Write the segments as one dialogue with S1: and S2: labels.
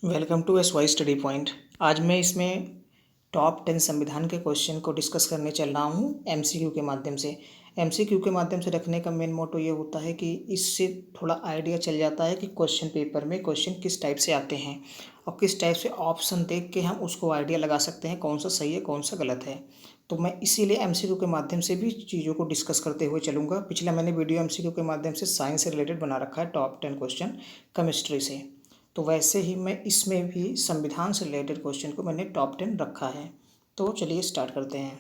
S1: Welcome to S Y study point. आज मैं इसमें टॉप 10 संविधान के क्वेश्चन को डिस्कस करने चल रहा हूँ एमसीक्यू के माध्यम से। एमसीक्यू के माध्यम से रखने का मेन मोटो ये होता है कि इससे थोड़ा आइडिया चल जाता है कि क्वेश्चन पेपर में क्वेश्चन किस टाइप से आते हैं और किस टाइप से ऑप्शन देख के हम उसको आइडिया लगा सकते हैं कौन सा सही है कौन सा गलत है। तो मैं इसीलिए एमसीक्यू के माध्यम से भी चीज़ों को डिस्कस करते हुए चलूँगा। पिछला मैंने वीडियो एमसीक्यू के माध्यम से साइंस से रिलेटेड बना रखा है, टॉप 10 क्वेश्चन केमिस्ट्री से। तो वैसे ही मैं इसमें भी संविधान से रिलेटेड क्वेश्चन को मैंने टॉप 10 रखा है। तो चलिए स्टार्ट करते हैं।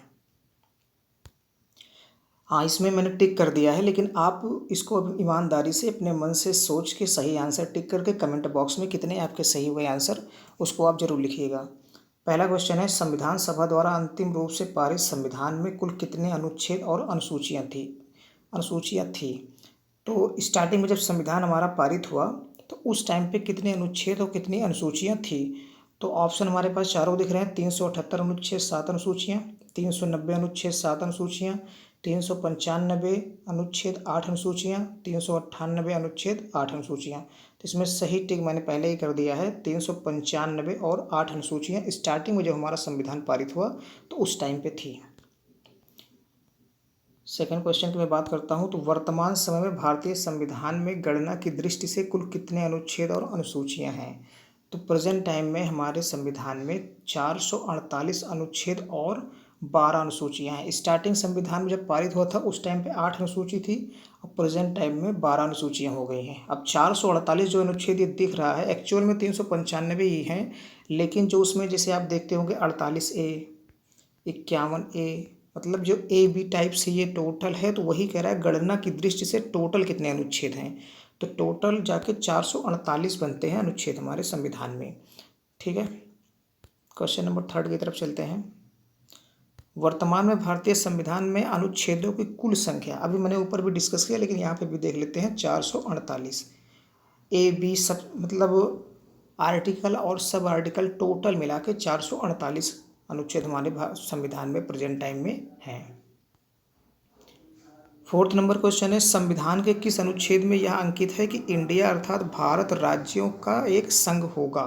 S1: हाँ, इसमें मैंने टिक कर दिया है, लेकिन आप इसको ईमानदारी से अपने मन से सोच के सही आंसर टिक करके कमेंट बॉक्स में कितने आपके सही हुए आंसर उसको आप जरूर लिखिएगा। पहला क्वेश्चन है, संविधान सभा द्वारा अंतिम रूप से पारित संविधान में कुल कितने अनुच्छेद और अनुसूचियाँ थी। तो स्टार्टिंग में जब संविधान हमारा पारित हुआ तो उस टाइम पे कितने अनुच्छेद और कितनी अनुसूचियाँ थी। तो ऑप्शन हमारे पास चारों दिख रहे हैं, 378 अनुच्छेद 7 अनुसूचियाँ, 390 अनुच्छेद 7 अनुसूचियाँ, 395 अनुच्छेद 8 अनुसूचियाँ, 398 अनुच्छेद 8 अनुसूचियाँ। तो इसमें सही टिक मैंने पहले ही कर दिया है, 395 और 8 अनुसूचियाँ स्टार्टिंग में जब हमारा संविधान पारित हुआ तो उस टाइम पे थी। सेकंड क्वेश्चन की मैं बात करता हूं तो वर्तमान समय में भारतीय संविधान में गणना की दृष्टि से कुल कितने अनुच्छेद और अनुसूचियां हैं। तो प्रेजेंट टाइम में हमारे संविधान में 448 अनुच्छेद और 12 अनुसूचियां हैं। स्टार्टिंग संविधान में जब पारित हुआ था उस टाइम पे 8 अनुसूची थी और प्रेजेंट टाइम में 12 अनुसूचियां हो गई हैं। अब 448 जो अनुच्छेद ये दिख रहा है एक्चुअल में 395 ही हैं, लेकिन जो उसमें जैसे आप देखते होंगे 48A, 51A, मतलब जो ए बी टाइप से ये टोटल है, तो वही कह रहा है गणना की दृष्टि से टोटल कितने अनुच्छेद हैं। तो टोटल जाके 448 बनते हैं अनुच्छेद हमारे संविधान में। ठीक है, क्वेश्चन नंबर थर्ड की तरफ चलते हैं। वर्तमान में भारतीय संविधान में अनुच्छेदों की कुल संख्या, अभी मैंने ऊपर भी डिस्कस किया लेकिन यहाँ पे भी देख लेते हैं, 448। ए बी सब मतलब आर्टिकल और सब आर्टिकल टोटल मिला के 448 अनुच्छेद हमारे संविधान में प्रेजेंट टाइम में हैं। फोर्थ नंबर क्वेश्चन है, संविधान के किस अनुच्छेद में यह अंकित है कि इंडिया अर्थात भारत राज्यों का एक संघ होगा।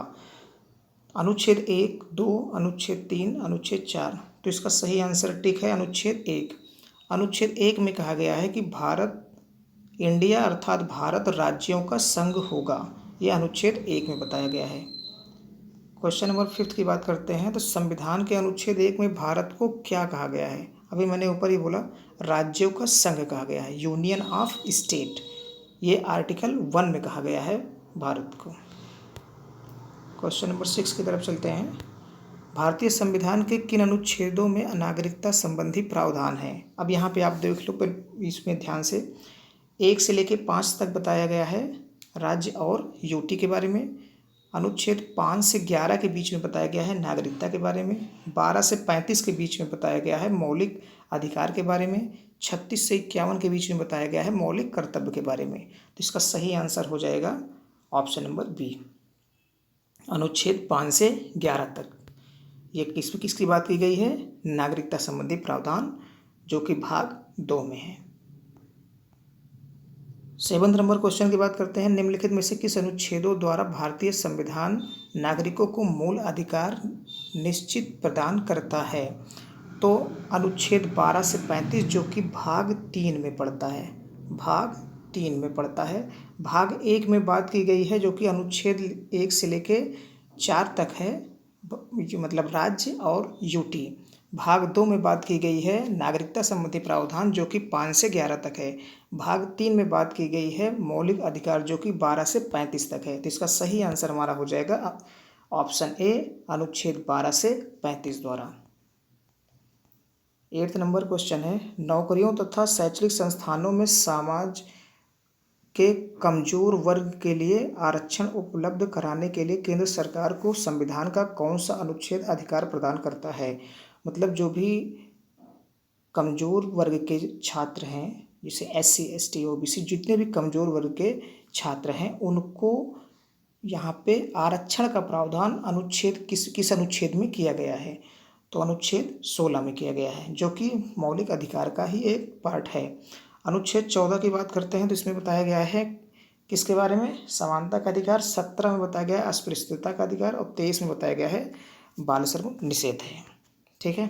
S1: अनुच्छेद 1, 2, अनुच्छेद 3, अनुच्छेद 4। तो इसका सही आंसर टिक है अनुच्छेद 1। अनुच्छेद 1 में कहा गया है कि भारत इंडिया अर्थात भारत राज्यों का संघ होगा। यह अनुच्छेद 1 में बताया गया है। क्वेश्चन नंबर फिफ्थ की बात करते हैं तो संविधान के अनुच्छेद 1 में भारत को क्या कहा गया है। अभी मैंने ऊपर ही बोला राज्यों का संघ कहा गया है, यूनियन ऑफ स्टेट। ये आर्टिकल 1 में कहा गया है भारत को। क्वेश्चन नंबर 6 की तरफ चलते हैं। भारतीय संविधान के किन अनुच्छेदों में नागरिकता संबंधी प्रावधान है। अब यहाँ पे आप देख लो पर इसमें ध्यान से 1 से लेकर 5 तक बताया गया है राज्य और यूटी के बारे में। अनुच्छेद 5 से 11 के बीच में बताया गया है नागरिकता के बारे में। 12 से 35 के बीच में बताया गया है मौलिक अधिकार के बारे में। 36 से 51 के बीच में बताया गया है मौलिक कर्तव्य के बारे में। तो इसका सही आंसर हो जाएगा ऑप्शन नंबर बी, अनुच्छेद 5 से 11 तक। ये किसकी बात की गई है, नागरिकता संबंधी प्रावधान, जो कि भाग 2 में है। 7 नंबर क्वेश्चन की बात करते हैं। निम्नलिखित में से किस अनुच्छेदों द्वारा भारतीय संविधान नागरिकों को मूल अधिकार निश्चित प्रदान करता है। तो अनुच्छेद 12 से 35 जो कि भाग 3 में पड़ता है, भाग 3 में पड़ता है। भाग 1 में बात की गई है जो कि अनुच्छेद 1 से लेके 4 तक है, मतलब राज्य और यूटी। भाग 2 में बात की गई है नागरिकता संबंधी प्रावधान जो कि 5 से 11 तक है। भाग 3 में बात की गई है मौलिक अधिकार जो कि 12 से 35 तक है। तो इसका सही आंसर हमारा हो जाएगा ऑप्शन ए, अनुच्छेद 12 से 35 द्वारा। 8 नंबर क्वेश्चन है, नौकरियों तथा शैक्षणिक संस्थानों में समाज के कमजोर वर्ग के लिए आरक्षण उपलब्ध कराने के लिए केंद्र सरकार को संविधान का कौन सा अनुच्छेद अधिकार प्रदान करता है। मतलब जो भी कमज़ोर वर्ग के छात्र हैं, जैसे SC ST OBC, जितने भी कमज़ोर वर्ग के छात्र हैं उनको यहाँ पे आरक्षण का प्रावधान अनुच्छेद किस अनुच्छेद में किया गया है। तो अनुच्छेद 16 में किया गया है जो कि मौलिक अधिकार का ही एक पार्ट है। अनुच्छेद 14 की बात करते हैं तो इसमें बताया गया है किसके बारे में? समानता का अधिकार। 17 में बताया गया है अस्पृश्यता का अधिकार और 23 में बताया गया है बाल श्रम निषेध है। ठीक है।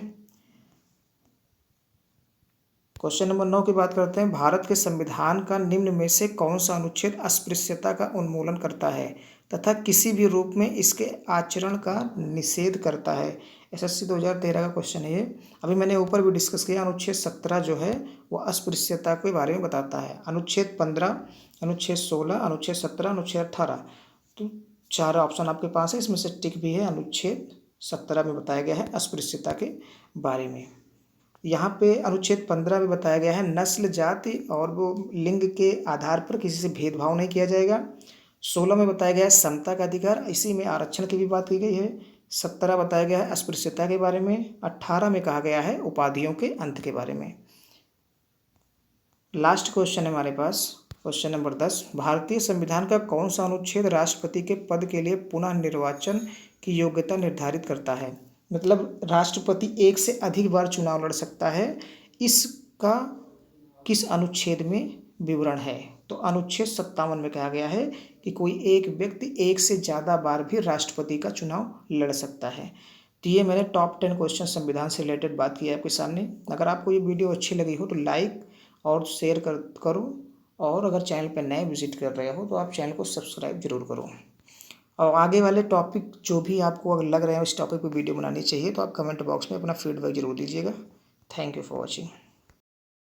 S1: क्वेश्चन नंबर 9 की बात करते हैं। भारत के संविधान का निम्न में से कौन सा अनुच्छेद अस्पृश्यता का उन्मूलन करता है तथा किसी भी रूप में इसके आचरण का निषेध करता है? एसएससी 2013 का क्वेश्चन है ये। अभी मैंने ऊपर भी डिस्कस किया। अनुच्छेद 17 जो है वो अस्पृश्यता के बारे में बताता है। अनुच्छेद 15, अनुच्छेद 16, अनुच्छेद 17, अनुच्छेद 18, तो 4 ऑप्शन आपके पास है। इसमें से टिक भी है। अनुच्छेद 17 में बताया गया है अस्पृश्यता के बारे में। यहाँ पे अनुच्छेद 15 में बताया गया है नस्ल, जाति और वो लिंग के आधार पर किसी से भेदभाव नहीं किया जाएगा। 16 में बताया गया है समता का अधिकार, इसी में आरक्षण की भी बात की गई है। 17 बताया गया है अस्पृश्यता के बारे में। 18 में कहा गया है उपाधियों के अंत के बारे में। लास्ट क्वेश्चन है हमारे पास, क्वेश्चन नंबर 10। भारतीय संविधान का कौन सा अनुच्छेद राष्ट्रपति के पद के लिए पुनः निर्वाचन की योग्यता निर्धारित करता है? मतलब राष्ट्रपति एक से अधिक बार चुनाव लड़ सकता है, इसका किस अनुच्छेद में विवरण है? तो अनुच्छेद 57 में कहा गया है कि कोई एक व्यक्ति एक से ज़्यादा बार भी राष्ट्रपति का चुनाव लड़ सकता है। तो ये मैंने टॉप 10 क्वेश्चन संविधान से रिलेटेड बात की है आपके सामने। अगर आपको ये वीडियो अच्छी लगी हो तो लाइक और शेयर करो, और अगर चैनल पर नए विजिट कर रहे हो तो आप चैनल को सब्सक्राइब जरूर करो। और आगे वाले टॉपिक जो भी आपको अगर लग रहे हैं इस टॉपिक पर वीडियो बनानी चाहिए तो आप कमेंट बॉक्स में अपना फीडबैक जरूर दीजिएगा। Thank you for watching.